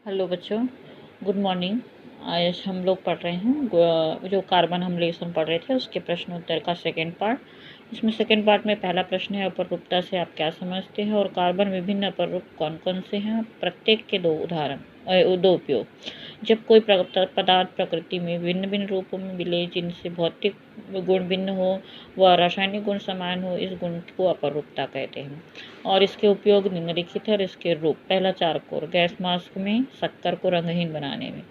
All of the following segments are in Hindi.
हेलो बच्चों, गुड मॉर्निंग। आज हम लोग पढ़ रहे हैं जो कार्बन हम लेसन पढ़ रहे थे उसके प्रश्न उत्तर का सेकंड पार्ट। इसमें सेकंड पार्ट में पहला प्रश्न है, अपरूपता से आप क्या समझते हैं और कार्बन विभिन्न अपरूप कौन कौन से हैं, प्रत्येक के दो उदाहरण दो उपयोग। जब कोई पदार्थ प्रकृति में भिन्न भिन्न रूपों में मिले जिनसे भौतिक गुण भिन्न हो व रासायनिक गुण समान हो, इस गुण को अपरूपता कहते हैं। और इसके उपयोग निम्नलिखित है और इसके रूप। पहला, चारकोल, गैस मास्क में शक्कर को रंगहीन बनाने में।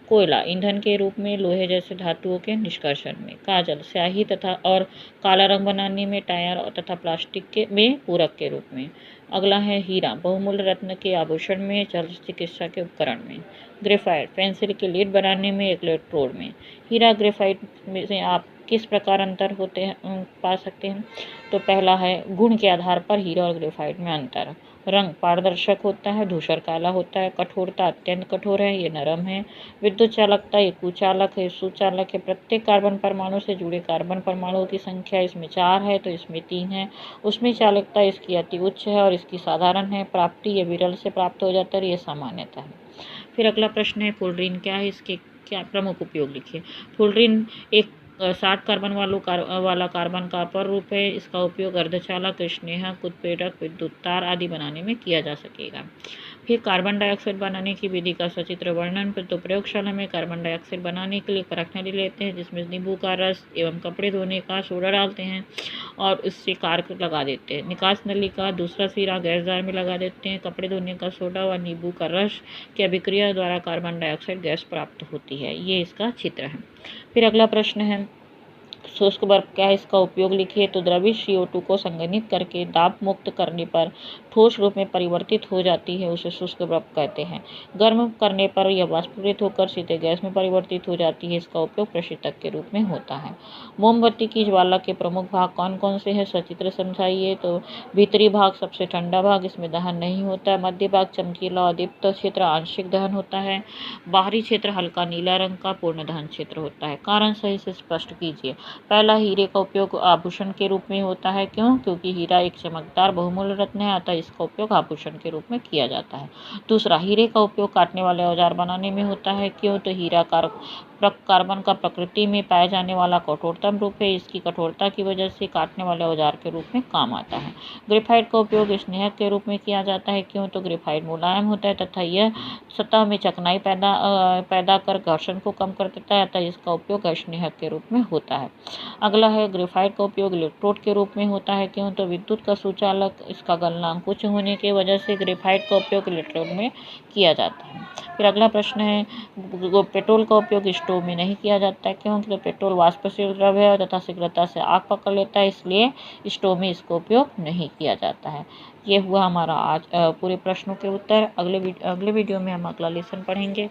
कोयला, ईंधन के रूप में लोहे जैसे धातुओं के निष्कर्षण में। काजल, स्याही तथा और काला रंग बनाने में। टायर तथा प्लास्टिक के में पूरक के रूप में। अगला है हीरा, बहुमूल्य रत्न के आभूषण में। शल्य चिकित्सा के उपकरण में। ग्रेफाइट, पेंसिल के लीड बनाने में। इलेक्ट्रोड में। हीरा ग्रेफाइट में से आप किस प्रकार अंतर होते हैं पा सकते हैं? तो पहला है गुण के आधार पर हीरा और ग्रेफाइट में अंतर। रंग पारदर्शक होता है, धूसर काला होता है। कठोरता अत्यंत कठोर है, ये नरम है। विद्युत चालकता, ये कुचालक है, सुचालक है। प्रत्येक कार्बन परमाणु से जुड़े कार्बन परमाणुओं की संख्या इसमें 4 है तो इसमें 3 है। उसमें चालकता इसकी अति उच्च है और इसकी साधारण है। प्राप्ति, ये विरल से प्राप्त हो जाता है, ये सामान्यता है। फिर अगला प्रश्न है, फ्लोरीन क्या है, इसके क्या प्रमुख उपयोग लिखिए। फ्लोरीन एक 60 कार्बन वाला कार्बन का अपर रूप है। इसका उपयोग अर्धचालक, स्नेहक, उत्प्रेरक, विद्युत तार आदि बनाने में किया जा सकेगा। फिर कार्बन डाइऑक्साइड बनाने की विधि का सचित्र वर्णन। तो प्रयोगशाला में कार्बन डाइऑक्साइड बनाने के लिए परख नली लेते हैं जिसमें नींबू का रस एवं कपड़े धोने का सोडा डालते हैं और उससे कार्क लगा देते हैं। निकास नली का दूसरा सिरा गैस जार में लगा देते हैं। कपड़े धोने का सोडा व नींबू का रस की अभिक्रिया द्वारा कार्बन डाइऑक्साइड गैस प्राप्त होती है। ये इसका चित्र है। फिर अगला प्रश्न है, शुष्क बर्फ क्या है, इसका उपयोग लिखिए। तो द्रवित CO2 को संघनित करके दाब मुक्त करने पर ठोस रूप में परिवर्तित हो जाती है, उसे शुष्क बर्फ कहते हैं। गर्म करने पर यह वाष्पीकृत होकर सीधे गैस में परिवर्तित हो जाती है। इसका उपयोग प्रशीतक के रूप में होता है। मोमबत्ती की ज्वाला के प्रमुख भाग कौन कौन से हैं, सचित्र समझाइए। तो भीतरी भाग सबसे ठंडा भाग, इसमें दहन नहीं होता है। मध्य भाग चमकीला और दीप्त क्षेत्र आंशिक दहन होता है। बाहरी क्षेत्र हल्का नीला रंग का पूर्ण दहन क्षेत्र होता है। कारण सही से स्पष्ट कीजिए। पहला, हीरे का उपयोग आभूषण के रूप में होता है। क्यों? क्योंकि हीरा एक चमकदार बहुमूल्य रत्न है, अतः इसका उपयोग आभूषण के रूप में किया जाता है। दूसरा, हीरे का उपयोग काटने वाले औजार बनाने में होता है। क्यों? तो हीरा कार्बन का प्रकृति में पाया जाने वाला कठोरतम रूप है। इसकी कठोरता की वजह से काटने वाले औजार के रूप में काम आता है। ग्रेफाइट का उपयोग स्नेहक के रूप में किया जाता है। क्यों? तो ग्रेफाइट मुलायम होता है तथा यह सतह में चिकनाई पैदा कर घर्षण को कम कर देता है, अतः इसका उपयोग स्नेहक के रूप में होता है। अगला है, ग्रेफाइट का उपयोग इलेक्ट्रोड के रूप में होता है। क्यों? तो विद्युत का सुचालक इसका गलनांक उच्च होने की वजह से ग्रेफाइट का उपयोग इलेक्ट्रोड में किया जाता है। फिर अगला प्रश्न है, पेट्रोल का उपयोग स्टोव में नहीं किया जाता है। क्योंकि तो पेट्रोल वाष्पशील द्रव्य है तथा शीघ्रता से आग पकड़ लेता है, इसलिए स्टोव में इसका उपयोग नहीं किया जाता है। ये हुआ हमारा आज पूरे प्रश्नों के उत्तर। अगले वीडियो में हम अगला लेसन पढ़ेंगे।